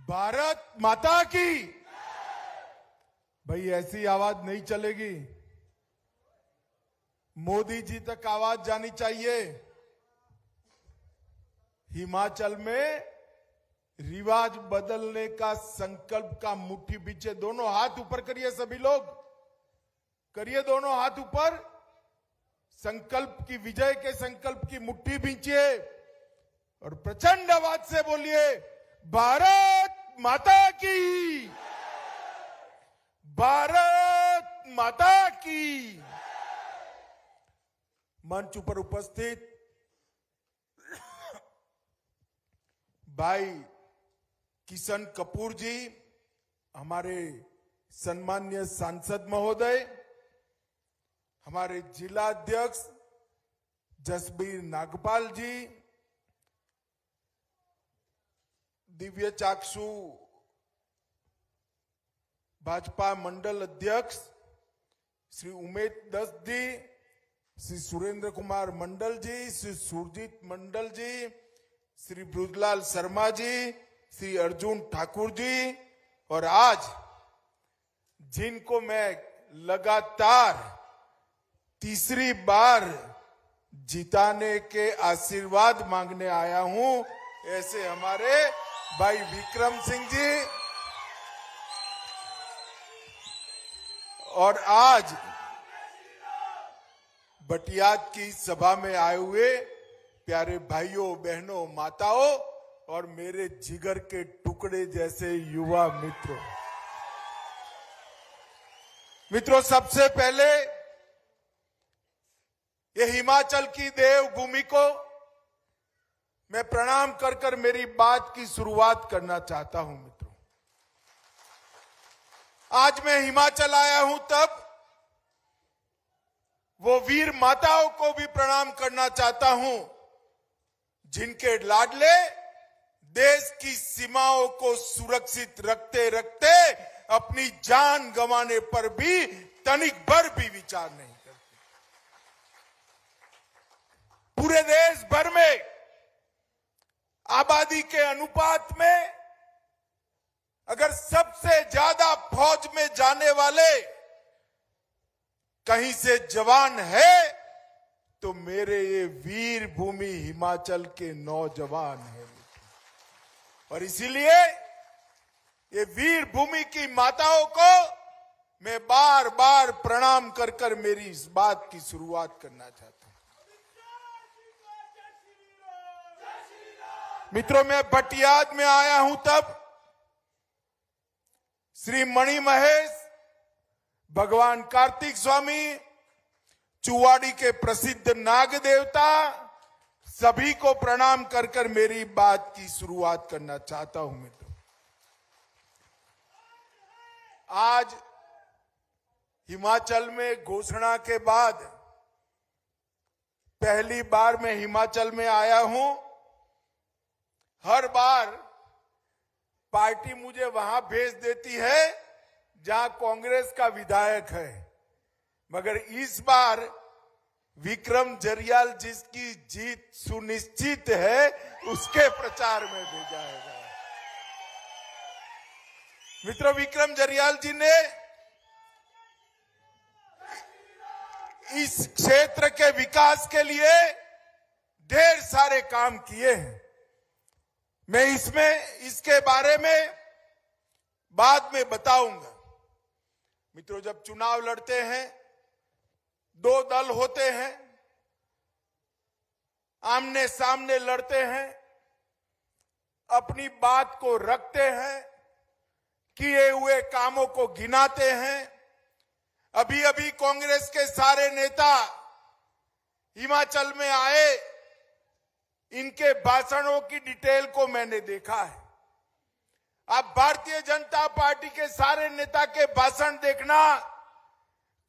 भारत माता की। भाई ऐसी आवाज नहीं चलेगी, मोदी जी तक आवाज जानी चाहिए। हिमाचल में रिवाज बदलने का संकल्प का मुट्ठी पीछे, दोनों हाथ ऊपर करिए, सभी लोग करिए, दोनों हाथ ऊपर। संकल्प की, विजय के संकल्प की मुट्ठी पीछे और प्रचंड आवाज से बोलिए, भारत माता की, भारत माता की। मंच पर उपस्थित भाई किशन कपूर जी, हमारे सम्मान्य सांसद महोदय, हमारे जिला अध्यक्ष जसबीर नागपाल जी, दिव्य चाक्षु भाजपा मंडल अध्यक्ष श्री उमेश दत्त जी, श्री सुरेंद्र कुमार मंडल जी, श्री सुरजीत मंडल जी, श्री ब्रजलाल शर्मा जी, श्री अर्जुन ठाकुर जी, और आज जिनको मैं लगातार तीसरी बार जिताने के आशीर्वाद मांगने आया हूं, ऐसे हमारे भाई विक्रम सिंह जी, और आज बटियात की सभा में आए हुए प्यारे भाइयों बहनों माताओं और मेरे जिगर के टुकड़े जैसे युवा मित्रों, सबसे पहले ये हिमाचल की देवभूमि को मैं प्रणाम कर कर मेरी बात की शुरुआत करना चाहता हूं। मित्रों, आज मैं हिमाचल आया हूं तब वो वीर माताओं को भी प्रणाम करना चाहता हूं जिनके लाडले देश की सीमाओं को सुरक्षित रखते रखते अपनी जान गंवाने पर भी तनिक भर भी विचार नहीं करते। पूरे देश भर में आबादी के अनुपात में अगर सबसे ज्यादा फौज में जाने वाले कहीं से जवान है तो मेरे ये वीर भूमि हिमाचल के नौजवान हैं। और इसीलिए ये वीर भूमि की माताओं को मैं बार बार प्रणाम कर कर मेरी इस बात की शुरुआत करना चाहता हूं। मित्रों, मैं बटियात में आया हूं तब श्री मणि महेश, भगवान कार्तिक स्वामी, चुवाड़ी के प्रसिद्ध नाग देवता, सभी को प्रणाम कर कर मेरी बात की शुरुआत करना चाहता हूं। मित्रों, आज हिमाचल में घोषणा के बाद पहली बार मैं हिमाचल में आया हूं। हर बार पार्टी मुझे वहां भेज देती है जहां कांग्रेस का विधायक है, मगर इस बार विक्रम जरियाल जिसकी जीत सुनिश्चित है उसके प्रचार में भेजा है। मित्रों, विक्रम जरियाल जी ने इस क्षेत्र के विकास के लिए ढेर सारे काम किए हैं। मैं इसके बारे में बाद में बताऊंगा। मित्रों, जब चुनाव लड़ते हैं, दो दल होते हैं, आमने सामने लड़ते हैं, अपनी बात को रखते हैं, किए हुए कामों को गिनाते हैं। अभी अभी कांग्रेस के सारे नेता हिमाचल में आए, इनके भाषणों की डिटेल को मैंने देखा है। आप भारतीय जनता पार्टी के सारे नेता के भाषण देखना,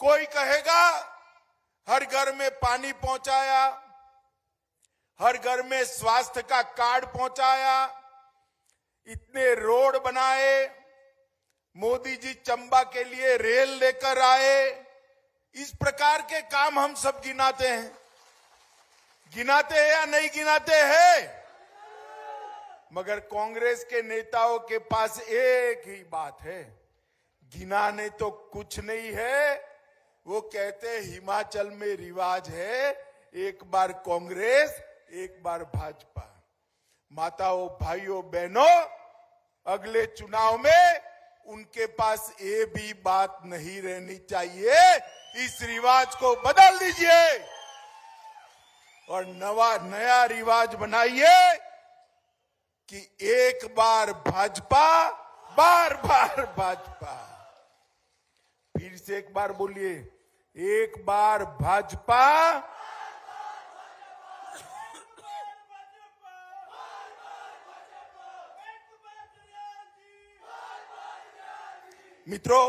कोई कहेगा हर घर में पानी पहुंचाया, हर घर में स्वास्थ्य का कार्ड पहुंचाया, इतने रोड बनाए, मोदी जी चंबा के लिए रेल लेकर आए। इस प्रकार के काम हम सब गिनाते हैं या नहीं गिनाते हैं? मगर कांग्रेस के नेताओं के पास एक ही बात है, गिनाने तो कुछ नहीं है। वो कहते हैं हिमाचल में रिवाज है, एक बार कांग्रेस एक बार भाजपा। माताओं, भाइयों, बहनों, अगले चुनाव में उनके पास ये भी बात नहीं रहनी चाहिए। इस रिवाज को बदल दीजिए और नया रिवाज बनाइए कि एक बार भाजपा, बार बार भाजपा। फिर से एक बार बोलिए, एक बार भाजपा, मित्रों,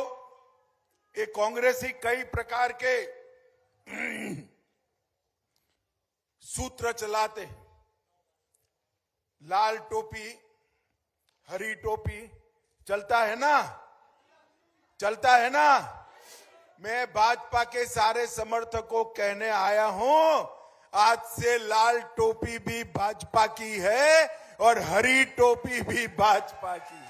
ये कांग्रेस ही कई प्रकार के सूत्र चलाते हैं। लाल टोपी, हरी टोपी चलता है ना, चलता है ना। मैं भाजपा के सारे समर्थकों को कहने आया हूं, आज से लाल टोपी भी भाजपा की है और हरी टोपी भी भाजपा की है।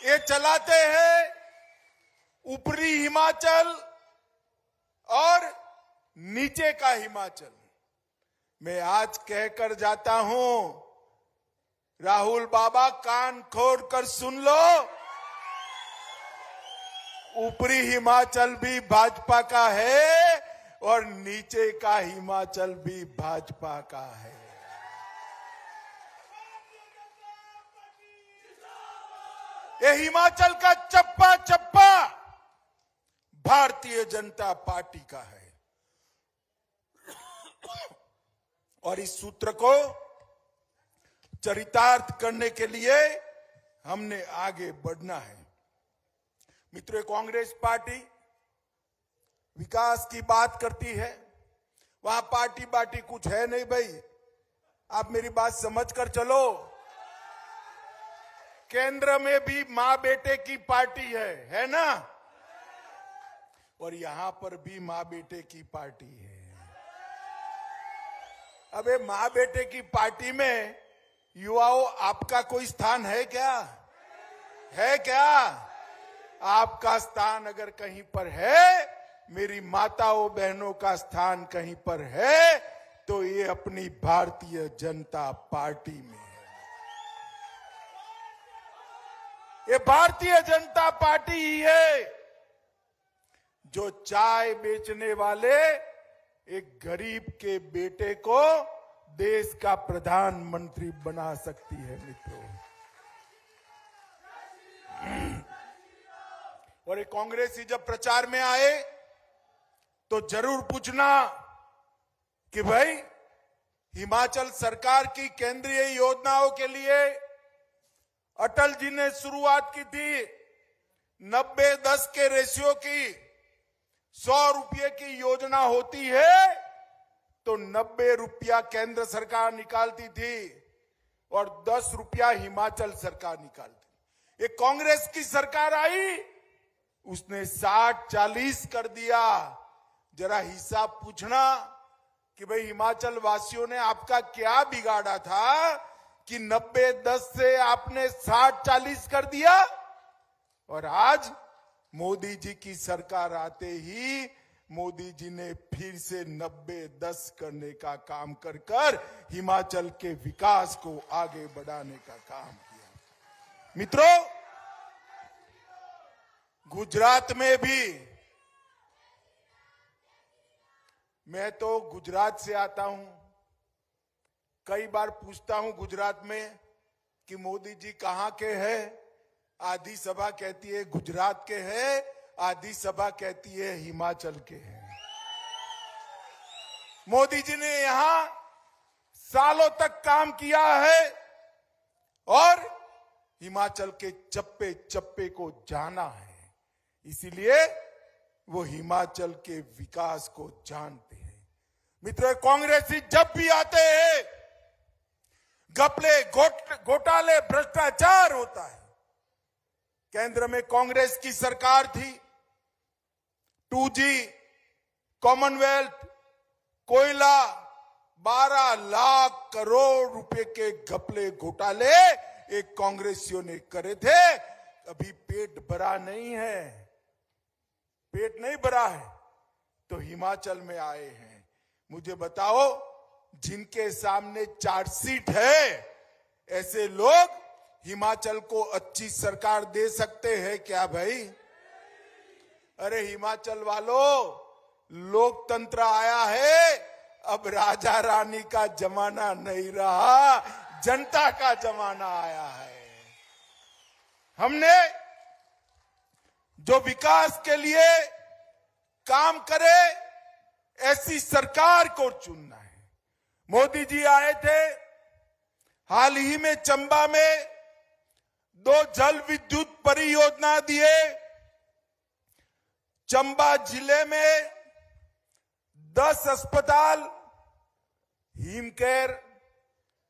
ये चलाते हैं ऊपरी हिमाचल और नीचे का हिमाचल। मैं आज कहकर जाता हूं, राहुल बाबा कान खोल कर सुन लो, ऊपरी हिमाचल भी भाजपा का है और नीचे का हिमाचल भी भाजपा का है। ये हिमाचल का चप्पा चप्पा भारतीय जनता पार्टी का है और इस सूत्र को चरितार्थ करने के लिए हमने आगे बढ़ना है। मित्रों, कांग्रेस पार्टी विकास की बात करती है, वहां पार्टी बाटी कुछ है नहीं भाई। आप मेरी बात समझ कर चलो। केंद्र में भी मां बेटे की पार्टी है ना, और यहां पर भी मां बेटे की पार्टी है। अबे मां बेटे की पार्टी में युवाओं आपका कोई स्थान है क्या? है क्या? आपका स्थान अगर कहीं पर है, मेरी माताओं बहनों का स्थान कहीं पर है, तो ये अपनी भारतीय जनता पार्टी में है। ये भारतीय जनता पार्टी ही है जो चाय बेचने वाले एक गरीब के बेटे को देश का प्रधानमंत्री बना सकती है। मित्रों, और ये कांग्रेसी जब प्रचार में आए तो जरूर पूछना कि भाई हिमाचल सरकार की केंद्रीय योजनाओं के लिए अटल जी ने शुरुआत की थी 90-10 के रेशियो की। 100 रुपये की योजना होती है तो 90 रुपया केंद्र सरकार निकालती थी और 10 रुपया हिमाचल सरकार निकालती। ये कांग्रेस की सरकार आई, उसने 60-40 कर दिया। जरा हिसाब पूछना कि भाई हिमाचल वासियों ने आपका क्या बिगाड़ा था कि 90-10 से आपने 60-40 कर दिया। और आज मोदी जी की सरकार आते ही मोदी जी ने फिर से 90-10 करने का काम कर हिमाचल के विकास को आगे बढ़ाने का काम किया। मित्रों, गुजरात में भी, मैं तो गुजरात से आता हूं, कई बार पूछता हूं गुजरात में कि मोदी जी कहां के हैं। आधी सभा कहती है गुजरात के हैं, आधी सभा कहती है हिमाचल के हैं। मोदी जी ने यहां सालों तक काम किया है और हिमाचल के चप्पे चप्पे को जाना है, इसीलिए वो हिमाचल के विकास को जानते हैं। मित्रों, कांग्रेसी जब भी आते हैं घपले, घोटाले, भ्रष्टाचार होता है। केंद्र में कांग्रेस की सरकार थी, 2G, कॉमनवेल्थ, कोयला, 12 लाख करोड़ रुपए के घपले घोटाले एक कांग्रेसियों ने करे थे। अभी पेट भरा नहीं है, पेट नहीं भरा है तो हिमाचल में आए हैं। मुझे बताओ, जिनके सामने चार्जशीट है, ऐसे लोग हिमाचल को अच्छी सरकार दे सकते हैं क्या भाई? अरे हिमाचल वालों, लोकतंत्र आया है, अब राजा रानी का जमाना नहीं रहा, जनता का जमाना आया है। हमने जो विकास के लिए काम करे, ऐसी सरकार को चुनना है। मोदी जी आए थे, हाल ही में चंबा में 2 जल विद्युत परियोजना दिए। चंबा जिले में 10 अस्पताल हिमकेयर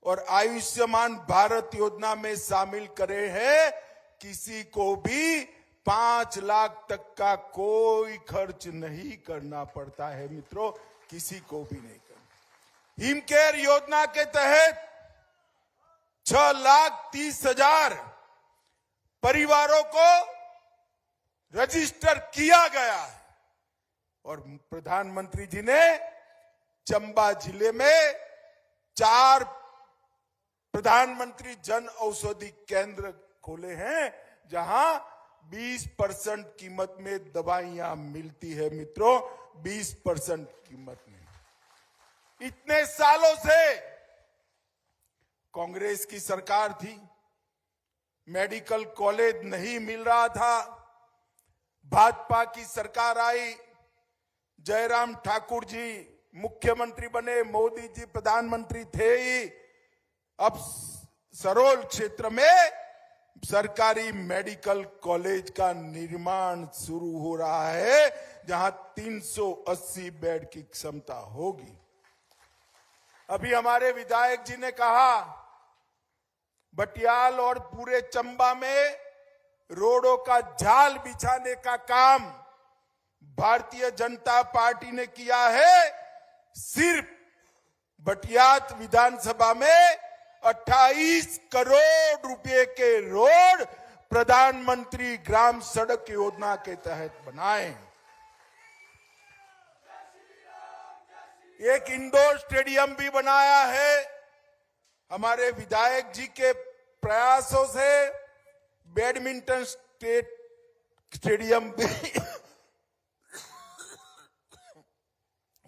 और आयुष्मान भारत योजना में शामिल करे हैं। किसी को भी 5 लाख तक का कोई खर्च नहीं करना पड़ता है मित्रों, किसी को भी नहीं करना। हिमकेयर योजना के तहत 6,30,000 परिवारों को रजिस्टर किया गया है और प्रधानमंत्री जी ने चंबा जिले में 4 प्रधानमंत्री जन औषधि केंद्र खोले हैं, जहां 20% कीमत में दवाइयां मिलती है मित्रों, 20% कीमत में। इतने सालों से कांग्रेस की सरकार थी, मेडिकल कॉलेज नहीं मिल रहा था। भाजपा की सरकार आई, जयराम ठाकुर जी मुख्यमंत्री बने, मोदी जी प्रधानमंत्री थे ही। अब सरोल क्षेत्र में सरकारी मेडिकल कॉलेज का निर्माण शुरू हो रहा है, जहां 380 बेड की क्षमता होगी। अभी हमारे विधायक जी ने कहा, बटियाल और पूरे चंबा में रोडों का जाल बिछाने का काम भारतीय जनता पार्टी ने किया है। सिर्फ बटियात विधानसभा में 28 करोड़ रुपए के रोड प्रधानमंत्री ग्राम सड़क योजना के तहत बनाए। एक इंडोर स्टेडियम भी बनाया है। हमारे विधायक जी के प्रयासों से बैडमिंटन स्टेडियम भी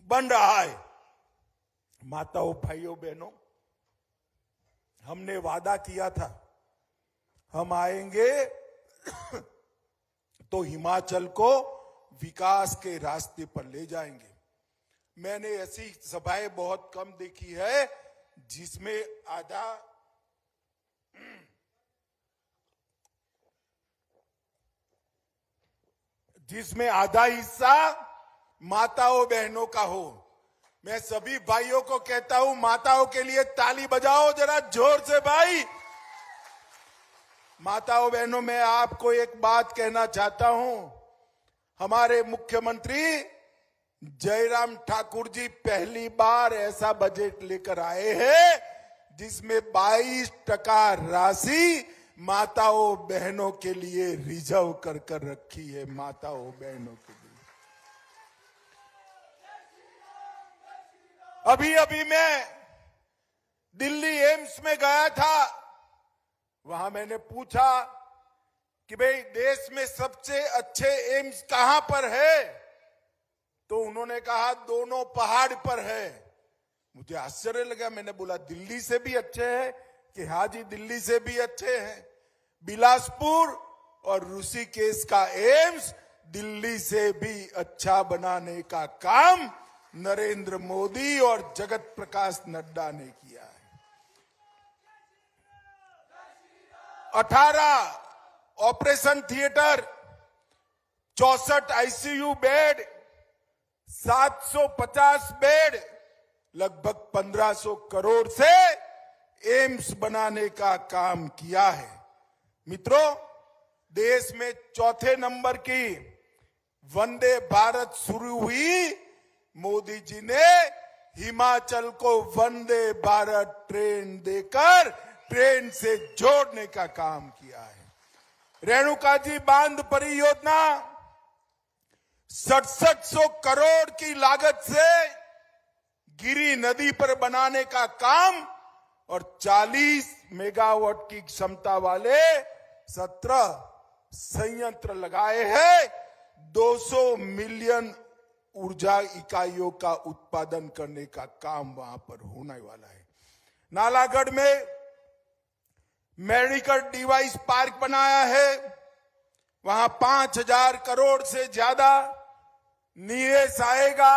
बन रहा है। माताओं, भाइयों, बहनों, हमने वादा किया था, हम आएंगे तो हिमाचल को विकास के रास्ते पर ले जाएंगे। मैंने ऐसी सभाएं बहुत कम देखी है जिसमें आधा हिस्सा माताओं बहनों का हो। मैं सभी भाइयों को कहता हूं, माताओं के लिए ताली बजाओ जरा जोर से भाई। माताओं बहनों, मैं आपको एक बात कहना चाहता हूं, हमारे मुख्यमंत्री जयराम ठाकुर जी पहली बार ऐसा बजट लेकर आए हैं जिसमें 22% राशि माताओं बहनों के लिए रिजर्व कर रखी है। माताओं बहनों के लिए अभी मैं दिल्ली एम्स में गया था। वहां मैंने पूछा कि भाई देश में सबसे अच्छे एम्स कहां पर है, तो उन्होंने कहा दोनों पहाड़ पर है। मुझे आश्चर्य लगा, मैंने बोला दिल्ली से भी अच्छे हैं? कि हाँ जी, दिल्ली से भी अच्छे हैं। बिलासपुर और ऋषिकेश का एम्स दिल्ली से भी अच्छा बनाने का काम नरेंद्र मोदी और जगत प्रकाश नड्डा ने किया है। 18 operation theatre, 64 ICU bed, 750 bed, लगभग 1500 करोड़ से एम्स बनाने का काम किया है। मित्रों, देश में 4थे नंबर की वंदे भारत शुरू हुई, मोदी जी ने हिमाचल को वंदे भारत ट्रेन देकर ट्रेन से जोड़ने का काम किया है। रेणुका जी बांध परियोजना 6700 करोड़ की लागत से गिरी नदी पर बनाने का काम और 40 मेगावाट की क्षमता वाले 17 संयंत्र लगाए हैं। 200 मिलियन ऊर्जा इकाइयों का उत्पादन करने का काम वहां पर होने वाला है। नालागढ़ में मेडिकल डिवाइस पार्क बनाया है, वहां 5000 करोड़ से ज्यादा निवेश आएगा।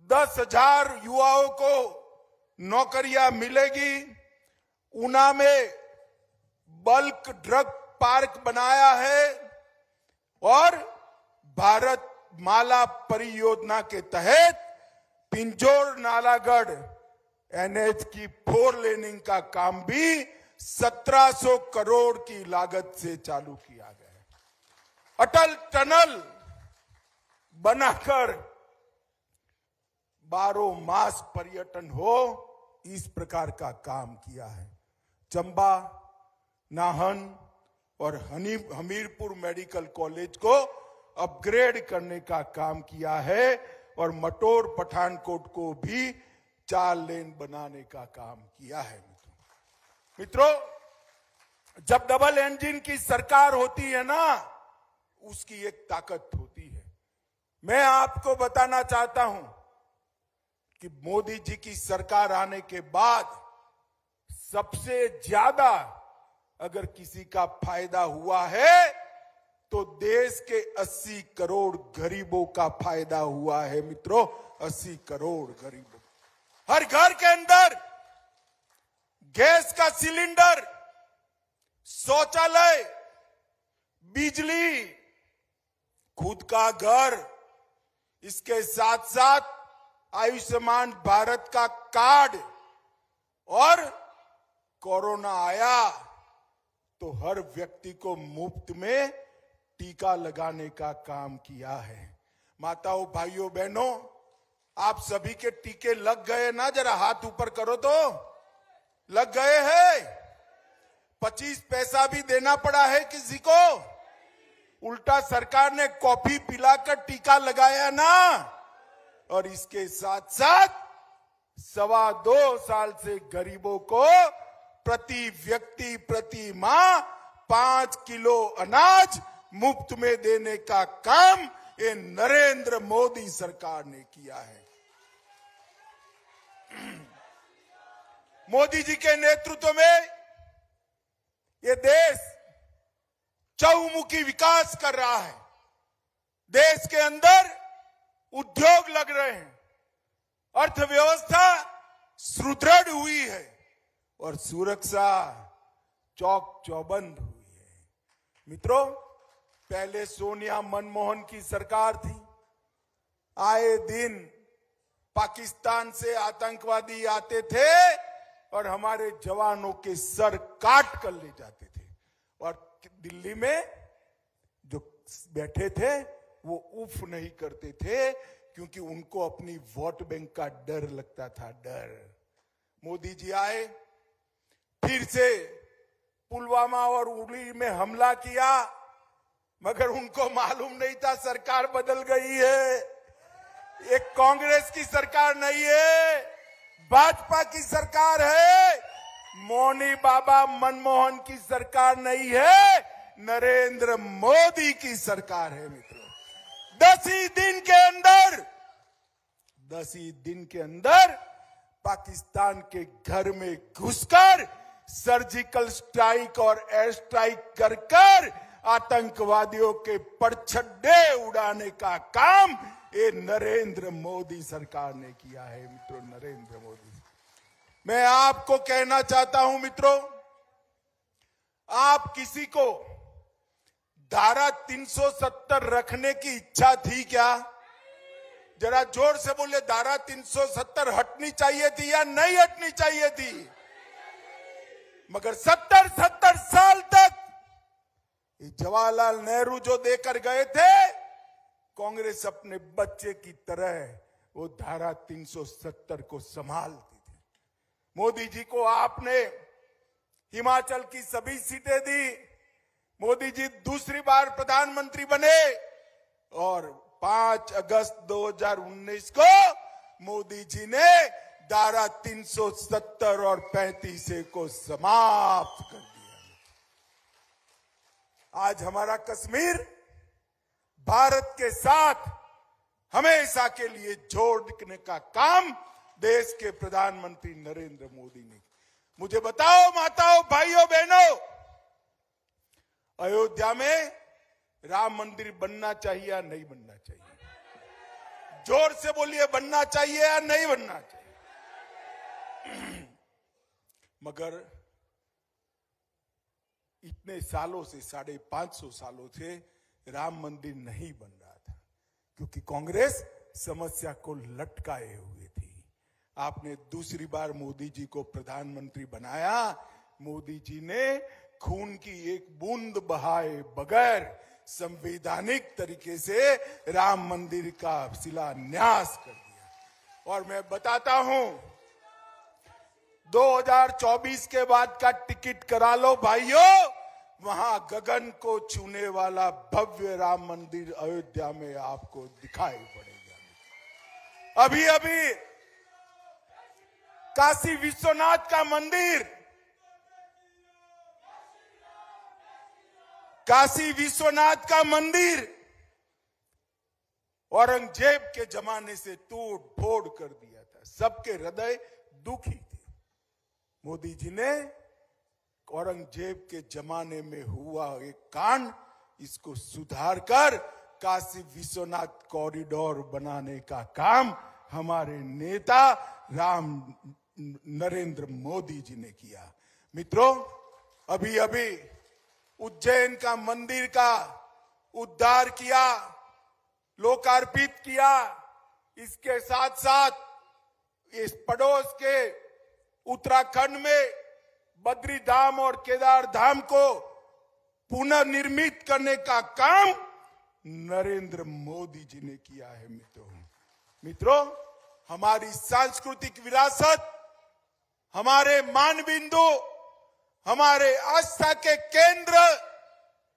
10,000 युवाओं को नौकरियां मिलेगी। ऊना में बल्क ड्रग पार्क बनाया है और भारत माला परियोजना के तहत पिंजौर नालागढ़ एनएच की 4 लेनिंग का काम भी 1700 करोड़ की लागत से चालू किया गया है। अटल टनल बनाकर 12 मास पर्यटन हो, इस प्रकार का काम किया है। चंबा, नाहन और हमीरपुर मेडिकल कॉलेज को अपग्रेड करने का काम किया है और मटोर पठानकोट को भी 4 लेन बनाने का काम किया है। मित्रों, जब डबल इंजन की सरकार होती है ना, उसकी एक ताकत होती है। मैं आपको बताना चाहता हूं कि मोदी जी की सरकार आने के बाद सबसे ज्यादा अगर किसी का फायदा हुआ है तो देश के 80 करोड़ गरीबों का फायदा हुआ है। मित्रों, 80 करोड़ गरीबों, हर घर के अंदर गैस का सिलेंडर, शौचालय, बिजली, खुद का घर, इसके साथ साथ आयुष्मान भारत का कार्ड, और कोरोना आया तो हर व्यक्ति को मुफ्त में टीका लगाने का काम किया है। माताओं, भाइयों, बहनों, आप सभी के टीके लग गए ना? जरा हाथ ऊपर करो तो। लग गए हैं? 25 पैसा भी देना पड़ा है किसी को? उल्टा सरकार ने कॉफी पिलाकर टीका लगाया ना। और इसके साथ साथ 2.25 साल से गरीबों को प्रति व्यक्ति प्रति माह 5 किलो अनाज मुफ्त में देने का काम ये नरेंद्र मोदी सरकार ने किया है। मोदी जी के नेतृत्व में ये देश चहुमुखी विकास कर रहा है। देश के अंदर उद्योग लग रहे हैं, अर्थव्यवस्था सुदृढ़ हुई है और सुरक्षा चौक चौबंद हुई है। मित्रों, पहले सोनिया मनमोहन की सरकार थी। आए दिन पाकिस्तान से आतंकवादी आते थे और हमारे जवानों के सर काट कर ले जाते थे, और दिल्ली में जो बैठे थे वो उफ नहीं करते थे, क्योंकि उनको अपनी वोट बैंक का डर लगता था। डर। मोदी जी आए, फिर से पुलवामा और उरी में हमला किया, मगर उनको मालूम नहीं था सरकार बदल गई है। एक कांग्रेस की सरकार नहीं है, भाजपा की सरकार है। मौनी बाबा मनमोहन की सरकार नहीं है, नरेंद्र मोदी की सरकार है। मित्रों, 10 ही दिन के अंदर पाकिस्तान के घर में घुसकर सर्जिकल स्ट्राइक और एयर स्ट्राइक कर आतंकवादियों के परछड्डे उड़ाने का काम ये नरेंद्र मोदी सरकार ने किया है। मित्रों, नरेंद्र मोदी। मैं आपको कहना चाहता हूं मित्रों, आप किसी को धारा 370 रखने की इच्छा थी क्या? जरा जोर से बोले, धारा 370 हटनी चाहिए थी या नहीं हटनी चाहिए थी? मगर 70 साल तक जवाहरलाल नेहरू जो देकर गए थे, कांग्रेस अपने बच्चे की तरह वो धारा 370 को संभालती थी। मोदी जी को आपने हिमाचल की सभी सीटें दी। मोदी जी दूसरी बार प्रधानमंत्री बने और 5 अगस्त 2019 को मोदी जी ने धारा 370 और 35 को समाप्त कर दिया। आज हमारा कश्मीर भारत के साथ हमेशा के लिए जोड़ने का काम देश के प्रधानमंत्री नरेंद्र मोदी ने। मुझे बताओ माताओं, भाइयों, बहनों, अयोध्या में राम मंदिर बनना चाहिए या नहीं बनना चाहिए? जोर से बोलिए, बनना चाहिए या नहीं बनना चाहिए? मगर इतने सालों से, 550 सालों से राम मंदिर नहीं बन रहा था क्योंकि कांग्रेस समस्या को लटकाए हुए थी। आपने दूसरी बार मोदी जी को प्रधानमंत्री बनाया। मोदी जी ने खून की एक बूंद बहाए बगैर संवैधानिक तरीके से राम मंदिर का शिलान्यास कर दिया। और मैं बताता हूं, 2024 के बाद का टिकट करा लो भाइयों, वहां गगन को छूने वाला भव्य राम मंदिर अयोध्या में आपको दिखाई पड़ेगा। अभी अभी काशी विश्वनाथ का मंदिर, काशी विश्वनाथ का मंदिर औरंगजेब के जमाने से तोड़ फोड़ कर दिया था। सबके हृदय दुखी थे। मोदी जी ने औरंगजेब के जमाने में हुआ एक कांड, इसको सुधार कर काशी विश्वनाथ कॉरिडोर बनाने का काम हमारे नेता नरेंद्र मोदी जी ने किया। मित्रों, अभी अभी उज्जैन का मंदिर का उद्धार किया, लोकार्पित किया। इसके साथ साथ इस पड़ोस के उत्तराखंड में बद्री धाम और केदार धाम को पुनर्निर्मित करने का काम नरेंद्र मोदी जी ने किया है। मित्रों, हमारी सांस्कृतिक विरासत, हमारे मानबिंदु, हमारे आस्था के केंद्र,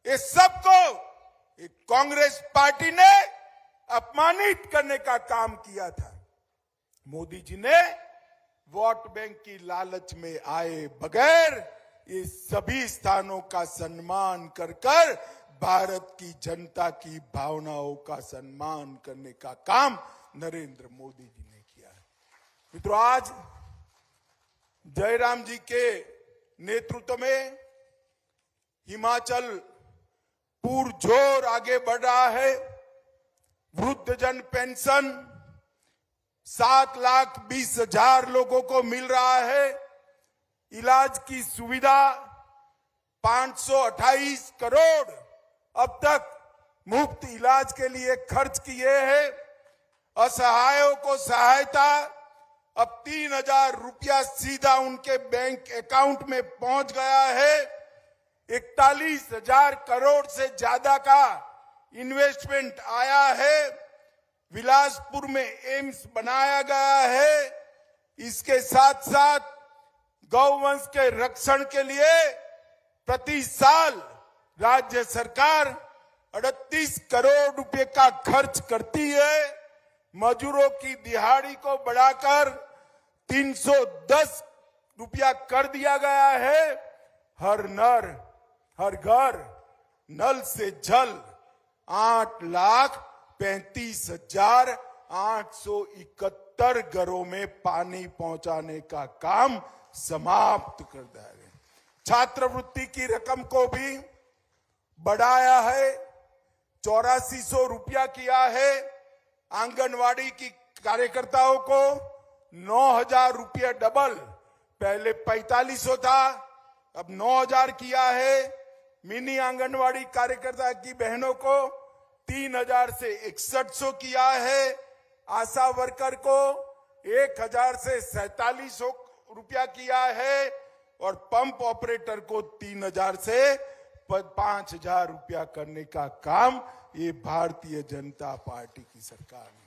ये सबको एक कांग्रेस पार्टी ने अपमानित करने का काम किया था। मोदी जी ने वोट बैंक की लालच में आए बगैर ये सभी स्थानों का सम्मान कर कर भारत की जनता की भावनाओं का सम्मान करने का काम नरेंद्र मोदी जी ने किया है। मित्रों, आज जयराम जी के नेतृत्व में हिमाचल पुरजोर आगे बढ़ रहा है। वृद्धजन पेंशन 7,20,000 लोगों को मिल रहा है। इलाज की सुविधा 528 करोड़ अब तक मुफ्त इलाज के लिए खर्च किए हैं। असहायों को सहायता, अब 3,000 रुपया सीधा उनके बैंक अकाउंट में पहुंच गया है। 41,000 करोड़ से ज्यादा का इन्वेस्टमेंट आया है। बिलासपुर में एम्स बनाया गया है। इसके साथ साथ गौवंश के रक्षण के लिए प्रति साल राज्य सरकार 38 करोड़ रुपए का खर्च करती है। मजदूरों की दिहाड़ी को बढ़ाकर 310 रुपया कर दिया गया है। हर घर नल से जल 8,35,871 घरों में पानी पहुंचाने का काम समाप्त कर दिया गया। छात्रवृत्ति की रकम को भी बढ़ाया है, 8400 रुपया किया है। आंगनवाड़ी की कार्यकर्ताओं को 9,000 रुपया डबल, पहले 4500 था, अब 9,000 किया है। मिनी आंगनवाड़ी कार्यकर्ता की बहनों को 3,000 से 6100 किया है। आशा वर्कर को 1,000 से 4700 रुपया किया है और पंप ऑपरेटर को 3,000 से 5,000 रुपया करने का काम ये भारतीय जनता पार्टी की सरकार ने।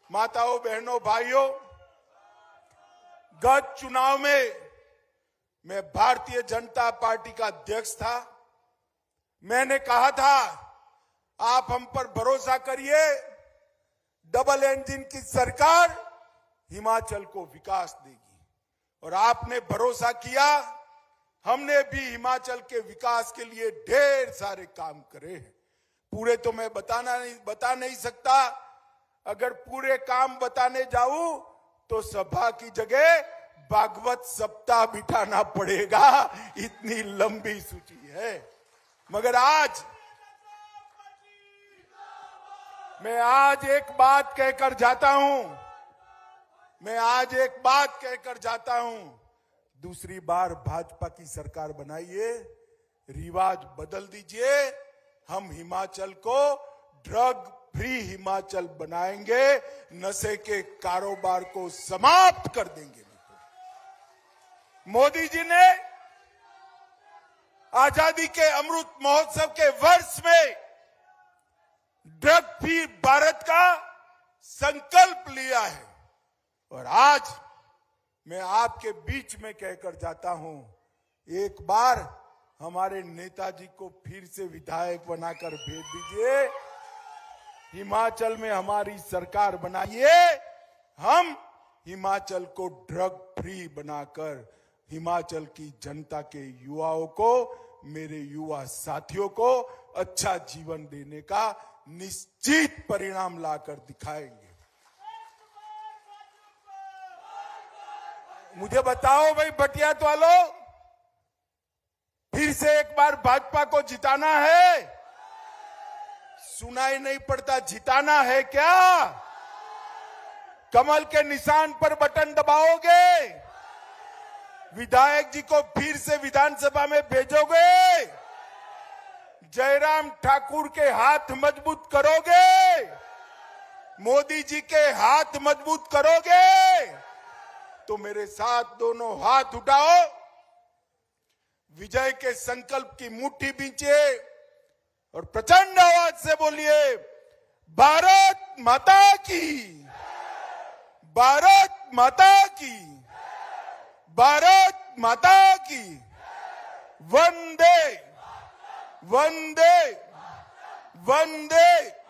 माताओं, बहनों, भाइयों, गत चुनाव में मैं भारतीय जनता पार्टी का अध्यक्ष था। मैंने कहा था, आप हम पर भरोसा करिए, डबल इंजन की सरकार हिमाचल को विकास देगी। और आपने भरोसा किया। हमने भी हिमाचल के विकास के लिए ढेर सारे काम करे हैं। पूरे तो मैं बता नहीं सकता। अगर पूरे काम बताने जाऊं तो सभा की जगह भागवत सप्ताह बिठाना पड़ेगा, इतनी लंबी सूची है। मगर आज मैं एक बात कहकर जाता हूं। दूसरी बार भाजपा की सरकार बनाइए, रिवाज बदल दीजिए। हम हिमाचल को ड्रग फ्री हिमाचल बनाएंगे, नशे के कारोबार को समाप्त कर देंगे। मोदी जी ने आजादी के अमृत महोत्सव के वर्ष में ड्रग फ्री भारत का संकल्प लिया है। और आज मैं आपके बीच में कहकर जाता हूं, एक बार हमारे नेताजी को फिर से विधायक बनाकर भेज दीजिए। हिमाचल में हमारी सरकार बनाइए। हम हिमाचल को ड्रग फ्री बनाकर हिमाचल की जनता के युवाओं को, मेरे युवा साथियों को अच्छा जीवन देने का निश्चित परिणाम लाकर दिखाएंगे। मुझे बताओ भाई भटियात वालों, फिर से एक बार भाजपा को जिताना है? सुनाई नहीं पड़ता, जिताना है क्या? कमल के निशान पर बटन दबाओगे? विधायक जी को फिर से विधानसभा में भेजोगे? जयराम ठाकुर के हाथ मजबूत करोगे? मोदी जी के हाथ मजबूत करोगे? तो मेरे साथ दोनों हाथ उठाओ, विजय के संकल्प की मुट्ठी बींचिए और प्रचंड आवाज से बोलिए, भारत माता की, भारत माता की, भारत माता की। वंदे वंदे वंदे